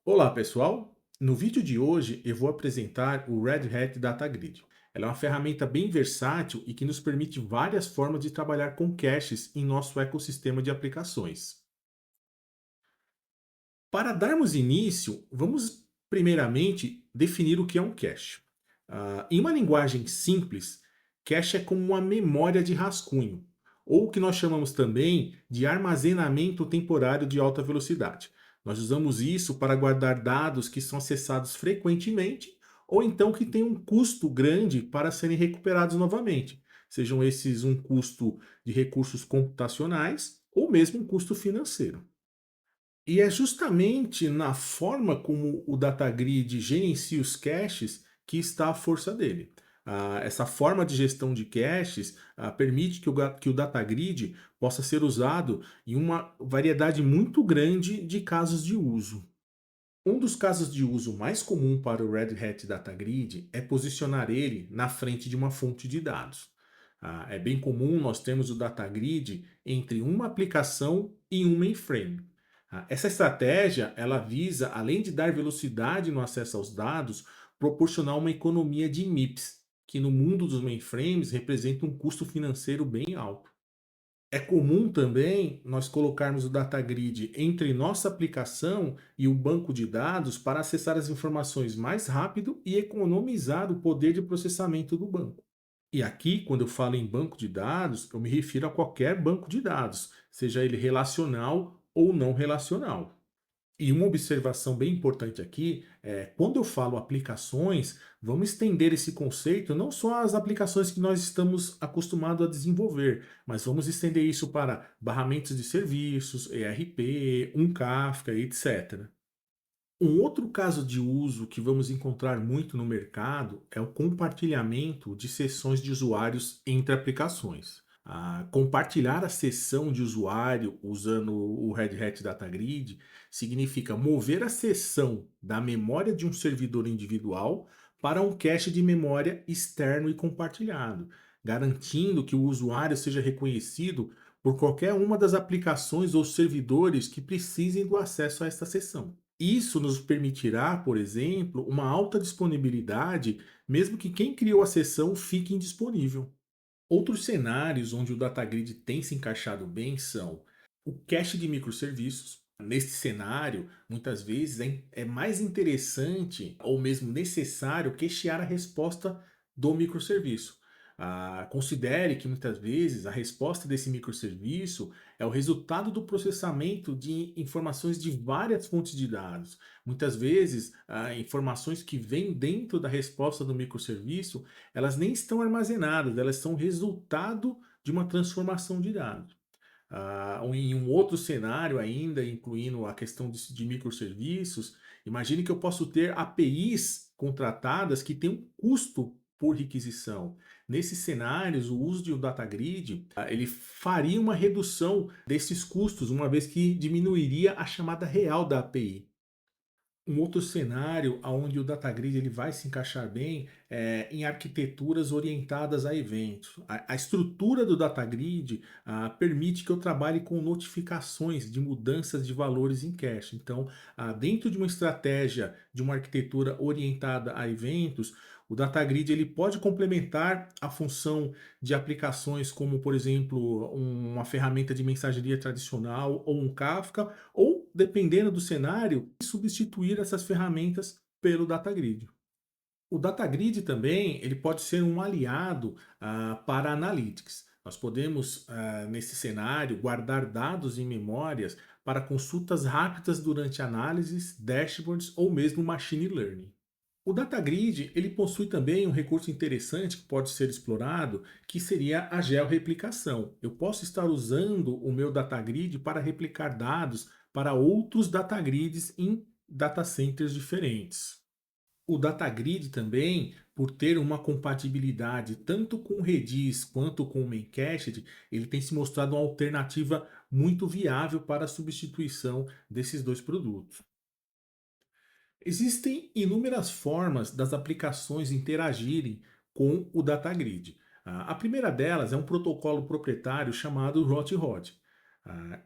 Olá, pessoal! No vídeo de hoje eu vou apresentar o Red Hat Data Grid. Ela é uma ferramenta bem versátil e que nos permite várias formas de trabalhar com caches em nosso ecossistema de aplicações. Para darmos início, vamos primeiramente definir o que é um cache. Em uma linguagem simples, cache é como uma memória de rascunho, ou o que nós chamamos também de armazenamento temporário de alta velocidade. Nós usamos isso para guardar dados que são acessados frequentemente ou então que têm um custo grande para serem recuperados novamente, sejam esses um custo de recursos computacionais ou mesmo um custo financeiro. E é justamente na forma como o DataGrid gerencia os caches que está a força dele. Essa forma de gestão de caches permite que o DataGrid possa ser usado em uma variedade muito grande de casos de uso. Um dos casos de uso mais comum para o Red Hat Data Grid é posicionar ele na frente de uma fonte de dados. É bem comum nós termos o Data Grid entre uma aplicação e um mainframe. Essa estratégia ela visa, além de dar velocidade no acesso aos dados, proporcionar uma economia de MIPS, que no mundo dos mainframes representa um custo financeiro bem alto. É comum também nós colocarmos o data grid entre nossa aplicação e o banco de dados para acessar as informações mais rápido e economizar o poder de processamento do banco. E aqui, quando eu falo em banco de dados, eu me refiro a qualquer banco de dados, seja ele relacional ou não relacional. E uma observação bem importante aqui é, quando eu falo aplicações, vamos estender esse conceito não só às aplicações que nós estamos acostumados a desenvolver, mas vamos estender isso para barramentos de serviços, ERP, um Kafka, etc. Um outro caso de uso que vamos encontrar muito no mercado é o compartilhamento de sessões de usuários entre aplicações. Compartilhar a sessão de usuário usando o Red Hat Data Grid significa mover a sessão da memória de um servidor individual para um cache de memória externo e compartilhado, garantindo que o usuário seja reconhecido por qualquer uma das aplicações ou servidores que precisem do acesso a esta sessão. Isso nos permitirá, por exemplo, uma alta disponibilidade, mesmo que quem criou a sessão fique indisponível. Outros cenários onde o DataGrid tem se encaixado bem são o cache de microserviços. Neste cenário, muitas vezes é mais interessante ou mesmo necessário cachear a resposta do microserviço. Considere que muitas vezes a resposta desse microserviço é o resultado do processamento de informações de várias fontes de dados. Muitas vezes, informações que vêm dentro da resposta do microserviço elas nem estão armazenadas, elas são resultado de uma transformação de dados. Em um outro cenário ainda, incluindo a questão de microserviços, imagine que eu posso ter APIs contratadas que têm um custo por requisição. Nesses cenários, o uso de um data grid, ele faria uma redução desses custos, uma vez que diminuiria a chamada real da API. Um outro cenário onde o data grid ele vai se encaixar bem é em arquiteturas orientadas a eventos. A estrutura do data grid permite que eu trabalhe com notificações de mudanças de valores em cache. Então, dentro de uma estratégia de uma arquitetura orientada a eventos, o data grid ele pode complementar a função de aplicações como, por exemplo, uma ferramenta de mensageria tradicional ou um Kafka, ou, dependendo do cenário, substituir essas ferramentas pelo data grid. O data grid também ele pode ser um aliado para analytics. Nós podemos, nesse cenário, guardar dados em memórias para consultas rápidas durante análises, dashboards ou mesmo machine learning. O data grid ele possui também um recurso interessante que pode ser explorado, que seria a georreplicação. Eu posso estar usando o meu data grid para replicar dados para outros data grids em data centers diferentes. O data grid também, por ter uma compatibilidade tanto com o Redis quanto com o Memcached, ele tem se mostrado uma alternativa muito viável para a substituição desses dois produtos. Existem inúmeras formas das aplicações interagirem com o data grid. A primeira delas é um protocolo proprietário chamado RotRod.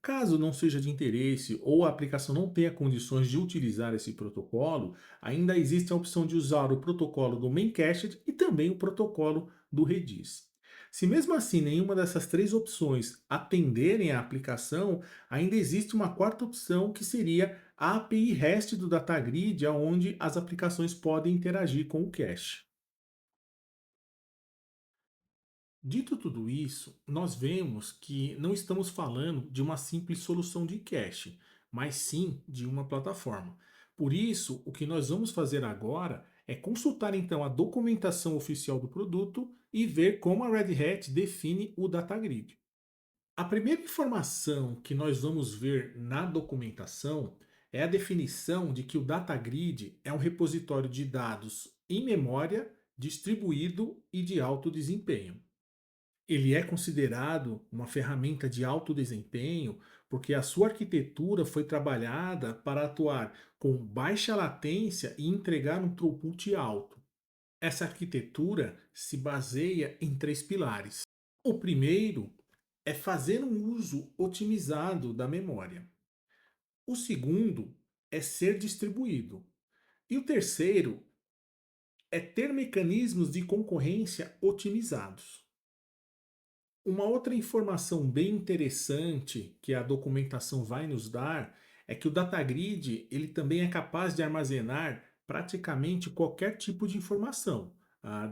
Caso não seja de interesse ou a aplicação não tenha condições de utilizar esse protocolo, ainda existe a opção de usar o protocolo do Memcached e também o protocolo do Redis. Se mesmo assim nenhuma dessas três opções atenderem à aplicação, ainda existe uma quarta opção que seria a API REST do DataGrid, onde as aplicações podem interagir com o cache. Dito tudo isso, nós vemos que não estamos falando de uma simples solução de cache, mas sim de uma plataforma. Por isso, o que nós vamos fazer agora é consultar então a documentação oficial do produto e ver como a Red Hat define o data grid. A primeira informação que nós vamos ver na documentação é a definição de que o data grid é um repositório de dados em memória, distribuído e de alto desempenho. Ele é considerado uma ferramenta de alto desempenho porque a sua arquitetura foi trabalhada para atuar com baixa latência e entregar um throughput alto. Essa arquitetura se baseia em três pilares. O primeiro é fazer um uso otimizado da memória. O segundo é ser distribuído. E o terceiro é ter mecanismos de concorrência otimizados. Uma outra informação bem interessante que a documentação vai nos dar é que o DataGrid ele também é capaz de armazenar praticamente qualquer tipo de informação,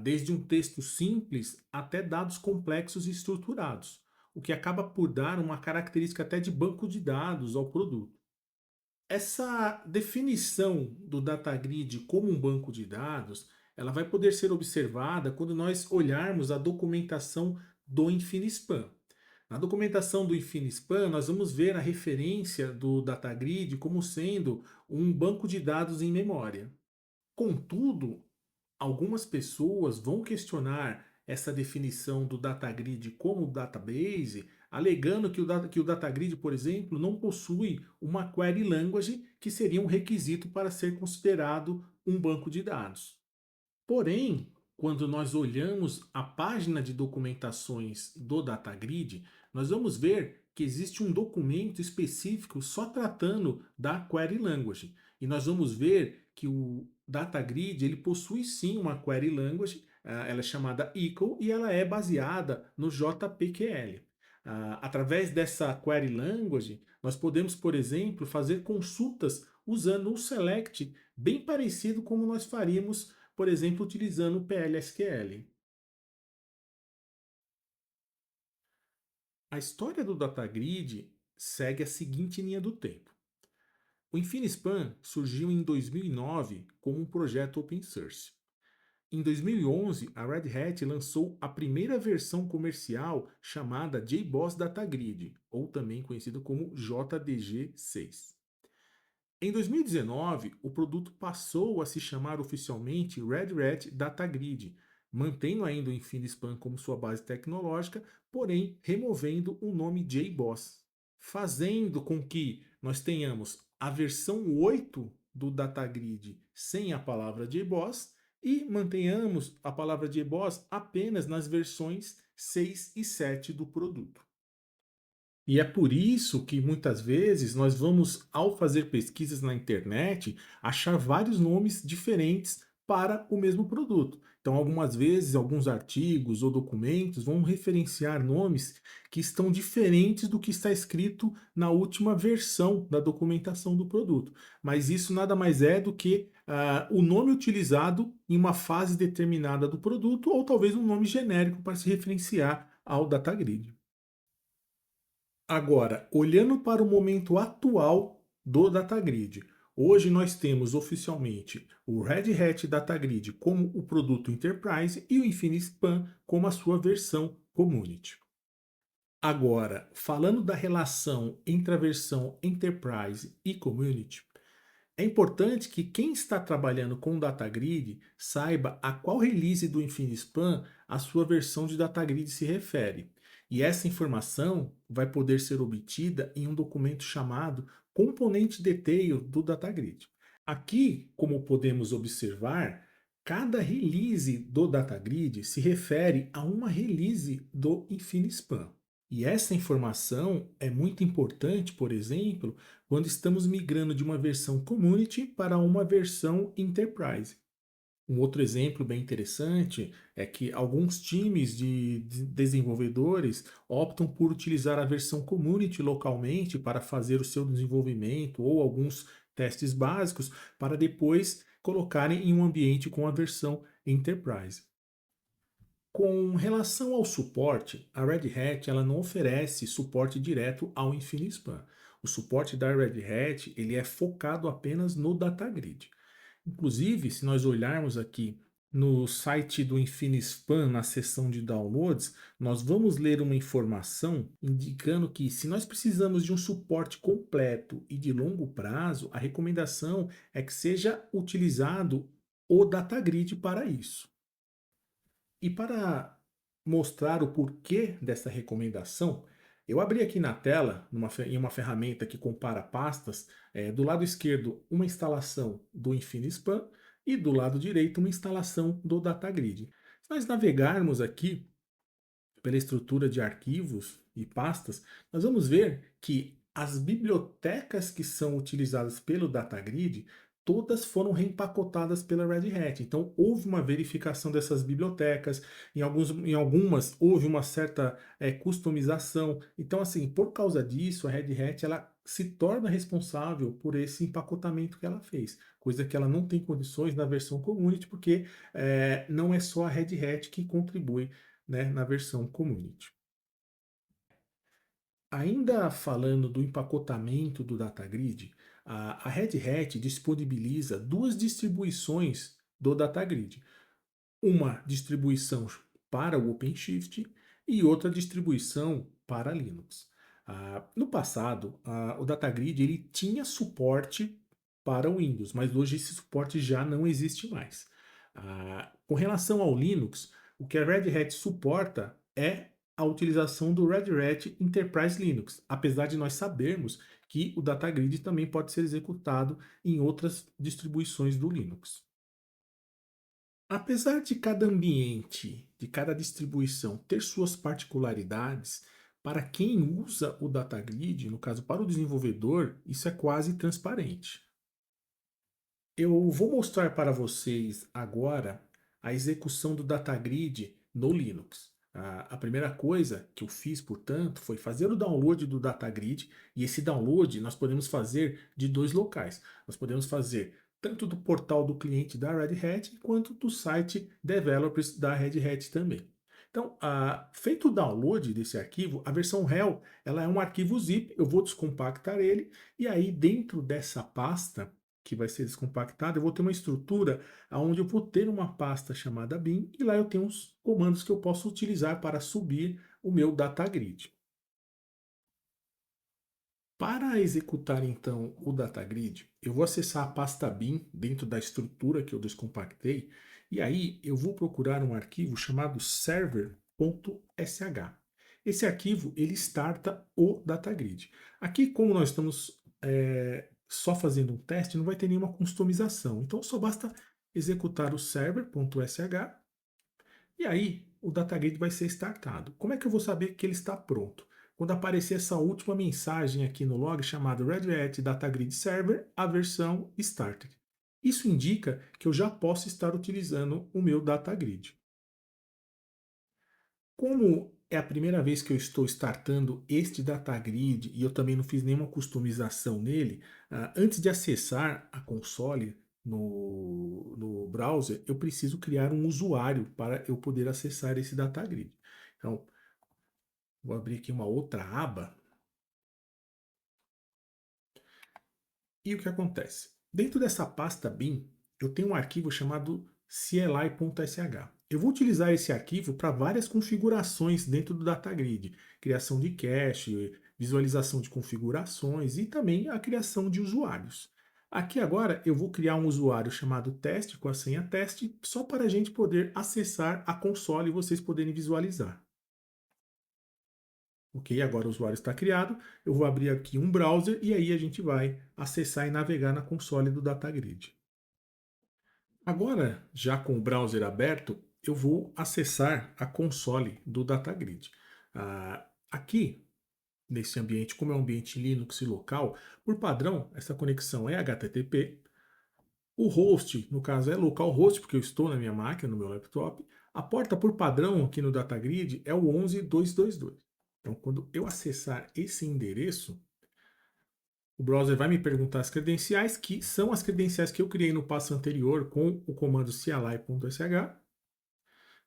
desde um texto simples até dados complexos e estruturados, o que acaba por dar uma característica até de banco de dados ao produto. Essa definição do DataGrid como um banco de dados, ela vai poder ser observada quando nós olharmos a documentação do Infinispan. Na documentação do Infinispan, nós vamos ver a referência do DataGrid como sendo um banco de dados em memória. Contudo, algumas pessoas vão questionar essa definição do DataGrid como database, alegando que o DataGrid, por exemplo, não possui uma query language que seria um requisito para ser considerado um banco de dados. Porém, quando nós olhamos a página de documentações do DataGrid, nós vamos ver que existe um documento específico só tratando da Query Language. E nós vamos ver que o DataGrid ele possui sim uma Query Language, ela é chamada ECL e ela é baseada no JPQL. Através dessa Query Language, nós podemos, por exemplo, fazer consultas usando um select bem parecido como nós faríamos por exemplo, utilizando o PLSQL. A história do DataGrid segue a seguinte linha do tempo. O Infinispan surgiu em 2009 como um projeto open source. Em 2011, a Red Hat lançou a primeira versão comercial chamada JBoss DataGrid, ou também conhecido como JDG6. Em 2019, o produto passou a se chamar oficialmente Red Hat Data Grid, mantendo ainda o Infinispan como sua base tecnológica, porém removendo o nome JBoss, fazendo com que nós tenhamos a versão 8 do Data Grid sem a palavra JBoss e mantenhamos a palavra JBoss apenas nas versões 6 e 7 do produto. E é por isso que muitas vezes nós vamos, ao fazer pesquisas na internet, achar vários nomes diferentes para o mesmo produto. Então, algumas vezes, alguns artigos ou documentos vão referenciar nomes que estão diferentes do que está escrito na última versão da documentação do produto. Mas isso nada mais é do que o nome utilizado em uma fase determinada do produto, ou talvez um nome genérico para se referenciar ao data grid. Agora, olhando para o momento atual do DataGrid, hoje nós temos oficialmente o Red Hat DataGrid como o produto Enterprise e o Infinispan como a sua versão Community. Agora, falando da relação entre a versão Enterprise e Community, é importante que quem está trabalhando com DataGrid saiba a qual release do Infinispan a sua versão de DataGrid se refere. E essa informação vai poder ser obtida em um documento chamado Componente Detail do DataGrid. Aqui, como podemos observar, cada release do DataGrid se refere a uma release do Infinispan. E essa informação é muito importante, por exemplo, quando estamos migrando de uma versão Community para uma versão Enterprise. Um outro exemplo bem interessante é que alguns times de desenvolvedores optam por utilizar a versão Community localmente para fazer o seu desenvolvimento ou alguns testes básicos para depois colocarem em um ambiente com a versão Enterprise. Com relação ao suporte, a Red Hat ela não oferece suporte direto ao InfiniSpan. O suporte da Red Hat ele é focado apenas no DataGrid. Inclusive, se nós olharmos aqui no site do InfiniSpan, na seção de downloads, nós vamos ler uma informação indicando que se nós precisamos de um suporte completo e de longo prazo, a recomendação é que seja utilizado o DataGrid para isso. E para mostrar o porquê dessa recomendação, eu abri aqui na tela, em uma ferramenta que compara pastas, do lado esquerdo uma instalação do InfiniSpan e do lado direito uma instalação do DataGrid. Se nós navegarmos aqui pela estrutura de arquivos e pastas, nós vamos ver que as bibliotecas que são utilizadas pelo DataGrid, todas foram reempacotadas pela Red Hat. Então, houve uma verificação dessas bibliotecas, em algumas houve uma certa customização. Então, assim, por causa disso, a Red Hat ela se torna responsável por esse empacotamento que ela fez, coisa que ela não tem condições na versão Community, porque não é só a Red Hat que contribui, né, na versão Community. Ainda falando do empacotamento do DataGrid, a Red Hat disponibiliza duas distribuições do DataGrid. Uma distribuição para o OpenShift e outra distribuição para Linux. No passado, o DataGrid ele tinha suporte para o Windows, mas hoje esse suporte já não existe mais. Com relação ao Linux, o que a Red Hat suporta é a utilização do Red Hat Enterprise Linux, apesar de nós sabermos que o DataGrid também pode ser executado em outras distribuições do Linux. Apesar de cada ambiente, de cada distribuição ter suas particularidades, para quem usa o DataGrid, no caso para o desenvolvedor, isso é quase transparente. Eu vou mostrar para vocês agora a execução do DataGrid no Linux. A primeira coisa que eu fiz, portanto, foi fazer o download do DataGrid, e esse download nós podemos fazer de dois locais. Nós podemos fazer tanto do portal do cliente da Red Hat, quanto do site Developers da Red Hat também. Então, feito o download desse arquivo, a versão RHEL ela é um arquivo zip, eu vou descompactar ele, e aí dentro dessa pasta que vai ser descompactada, eu vou ter uma estrutura onde eu vou ter uma pasta chamada bin, e lá eu tenho uns comandos que eu posso utilizar para subir o meu DataGrid. Para executar então o DataGrid, eu vou acessar a pasta bin dentro da estrutura que eu descompactei, e aí eu vou procurar um arquivo chamado server.sh. Esse arquivo ele starta o DataGrid. Aqui, como nós estamos só fazendo um teste, não vai ter nenhuma customização. Então só basta executar o server.sh e aí o DataGrid vai ser startado. Como é que eu vou saber que ele está pronto? Quando aparecer essa última mensagem aqui no log chamada Red Hat DataGrid Server, a versão started. Isso indica que eu já posso estar utilizando o meu DataGrid. Como é a primeira vez que eu estou startando este DataGrid e eu também não fiz nenhuma customização nele, antes de acessar a console no browser, eu preciso criar um usuário para eu poder acessar esse DataGrid. Então, vou abrir aqui uma outra aba. E o que acontece? Dentro dessa pasta bin, eu tenho um arquivo chamado cli.sh. Eu vou utilizar esse arquivo para várias configurações dentro do DataGrid. Criação de cache, visualização de configurações e também a criação de usuários. Aqui agora eu vou criar um usuário chamado teste com a senha teste, só para a gente poder acessar a console e vocês poderem visualizar. Ok, agora o usuário está criado, eu vou abrir aqui um browser e aí a gente vai acessar e navegar na console do DataGrid. Agora, já com o browser aberto, eu vou acessar a console do DataGrid. Aqui, nesse ambiente, como é um ambiente Linux local, por padrão, essa conexão é HTTP. O host, no caso, é localhost, porque eu estou na minha máquina, no meu laptop. A porta por padrão aqui no DataGrid é o 11222. Então, quando eu acessar esse endereço, o browser vai me perguntar as credenciais, que são as credenciais que eu criei no passo anterior com o comando cli.sh.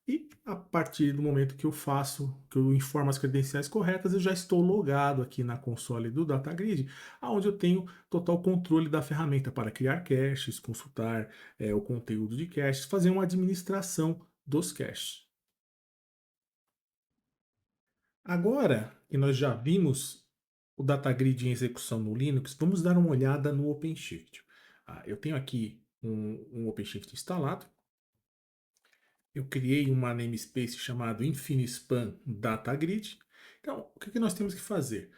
E a partir do momento que eu faço, que eu informo as credenciais corretas, eu já estou logado aqui na console do DataGrid, onde eu tenho total controle da ferramenta para criar caches, consultar o conteúdo de caches, fazer uma administração dos caches. Agora que nós já vimos o DataGrid em execução no Linux, vamos dar uma olhada no OpenShift. Eu tenho aqui um OpenShift instalado. Eu criei uma namespace chamada InfiniSpan DataGrid. Então, o que nós temos que fazer?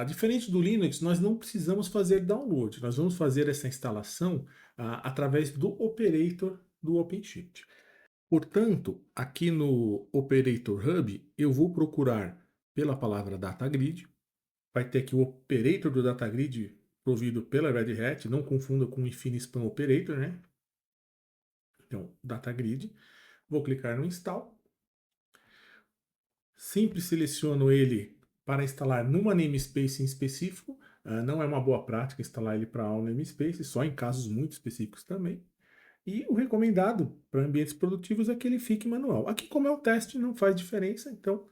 Diferente do Linux, nós não precisamos fazer download. Nós vamos fazer essa instalação através do operator do OpenShift. Portanto, aqui no Operator Hub, eu vou procurar pela palavra DataGrid. Vai ter aqui o operator do DataGrid provido pela Red Hat. Não confunda com o InfiniSpan Operator, né? Então, DataGrid. Vou clicar no Install. Sempre seleciono ele para instalar numa namespace em específico. Não é uma boa prática instalar ele para all namespace, só em casos muito específicos também. E o recomendado para ambientes produtivos é que ele fique manual. Aqui, como é o teste, não faz diferença, então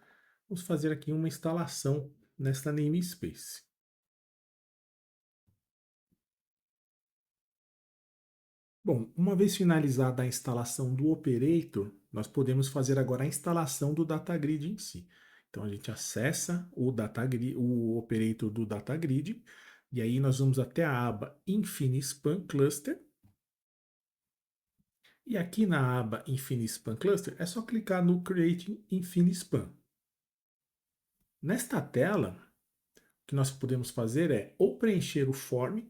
vamos fazer aqui uma instalação nesta namespace. Bom, uma vez finalizada a instalação do operator, nós podemos fazer agora a instalação do DataGrid em si. Então a gente acessa o DataGrid, o operator do DataGrid, e aí nós vamos até a aba InfiniSpan Cluster. E aqui na aba InfiniSpan Cluster é só clicar no Create InfiniSpan. Nesta tela, o que nós podemos fazer é ou preencher o form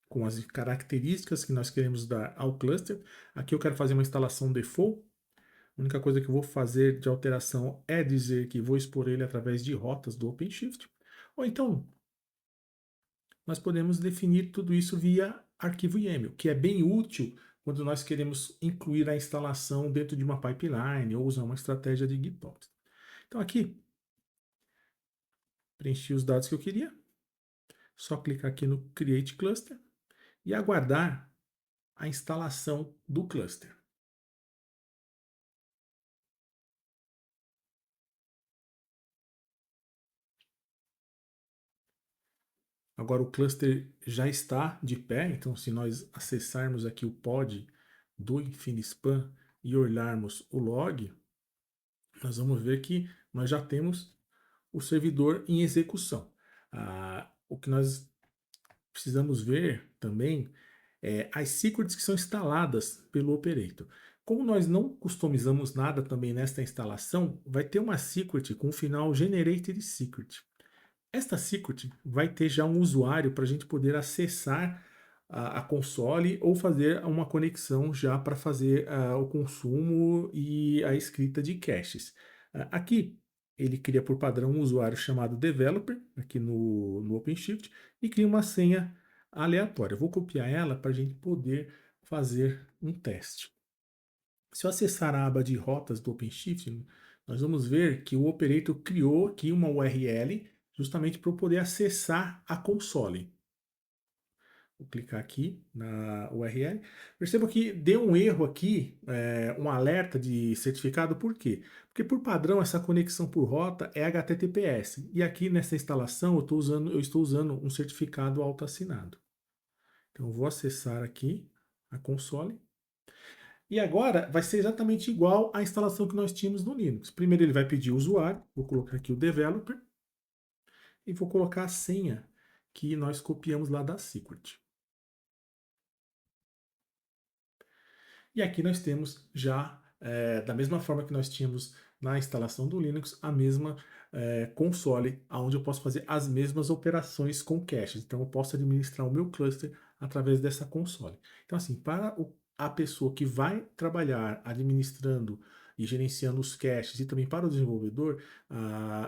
com as características que nós queremos dar ao cluster. Aqui eu quero fazer uma instalação default. A única coisa que eu vou fazer de alteração é dizer que vou expor ele através de rotas do OpenShift. Ou então, nós podemos definir tudo isso via arquivo YAML, que é bem útil quando nós queremos incluir a instalação dentro de uma pipeline ou usar uma estratégia de GitOps. Então aqui, preenchi os dados que eu queria. Só clicar aqui no Create Cluster e aguardar a instalação do cluster. Agora o cluster já está de pé, então se nós acessarmos aqui o pod do InfiniSpan e olharmos o log, nós vamos ver que nós já temos o servidor em execução. O que nós precisamos ver também é as secrets que são instaladas pelo operator. Como nós não customizamos nada também nesta instalação, vai ter uma secret com o final generated secret. Esta secret vai ter já um usuário para a gente poder acessar a console ou fazer uma conexão já para fazer o consumo e a escrita de caches. Aqui ele cria por padrão um usuário chamado developer, aqui no OpenShift, e cria uma senha aleatória. Eu vou copiar ela para a gente poder fazer um teste. Se eu acessar a aba de rotas do OpenShift, nós vamos ver que o operator criou aqui uma URL justamente para eu poder acessar a console. Vou clicar aqui na URL. Perceba que deu um erro aqui, um alerta de certificado, por quê? Porque por padrão essa conexão por rota é HTTPS. E aqui nessa instalação eu estou usando um certificado autoassinado. Então eu vou acessar aqui a console. E agora vai ser exatamente igual à instalação que nós tínhamos no Linux. Primeiro ele vai pedir o usuário, vou colocar aqui o developer, e vou colocar a senha que nós copiamos lá da secret. E aqui nós temos já, da mesma forma que nós tínhamos na instalação do Linux, a mesma console, onde eu posso fazer as mesmas operações com caches. Então eu posso administrar o meu cluster através dessa console. Então assim, para a pessoa que vai trabalhar administrando e gerenciando os caches e também para o desenvolvedor,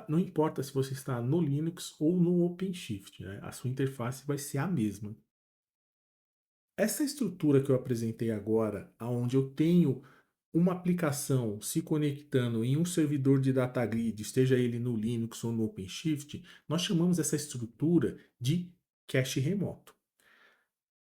não importa se você está no Linux ou no OpenShift, né? A sua interface vai ser a mesma. Essa estrutura que eu apresentei agora, onde eu tenho uma aplicação se conectando em um servidor de data grid, esteja ele no Linux ou no OpenShift, nós chamamos essa estrutura de cache remoto.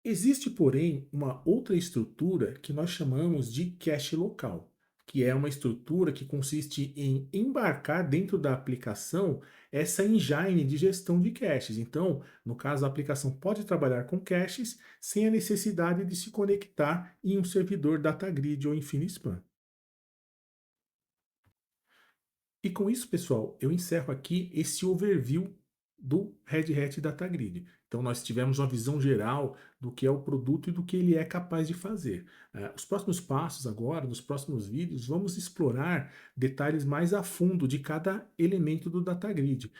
Existe, porém, uma outra estrutura que nós chamamos de cache local, que é uma estrutura que consiste em embarcar dentro da aplicação essa engine de gestão de caches. Então, no caso, a aplicação pode trabalhar com caches sem a necessidade de se conectar em um servidor DataGrid ou InfiniSpan. E com isso, pessoal, eu encerro aqui esse overview do Red Hat Data Grid. Então, nós tivemos uma visão geral do que é o produto e do que ele é capaz de fazer. Os próximos passos agora, nos próximos vídeos, vamos explorar detalhes mais a fundo de cada elemento do Data Grid.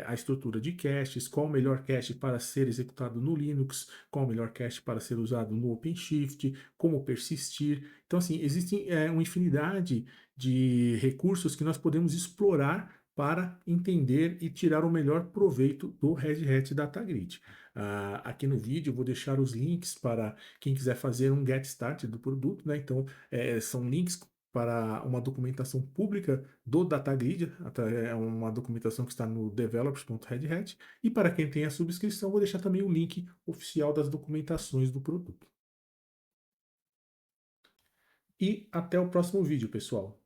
A estrutura de caches, qual o melhor cache para ser executado no Linux, qual o melhor cache para ser usado no OpenShift, como persistir. Então, assim, existem uma infinidade de recursos que nós podemos explorar para entender e tirar o melhor proveito do Red Hat Data Grid. Aqui no vídeo eu vou deixar os links para quem quiser fazer um get start do produto, né? Então, são links para uma documentação pública do DataGrid, é uma documentação que está no developers.redhat, e para quem tem a subscrição, vou deixar também o link oficial das documentações do produto. E até o próximo vídeo, pessoal.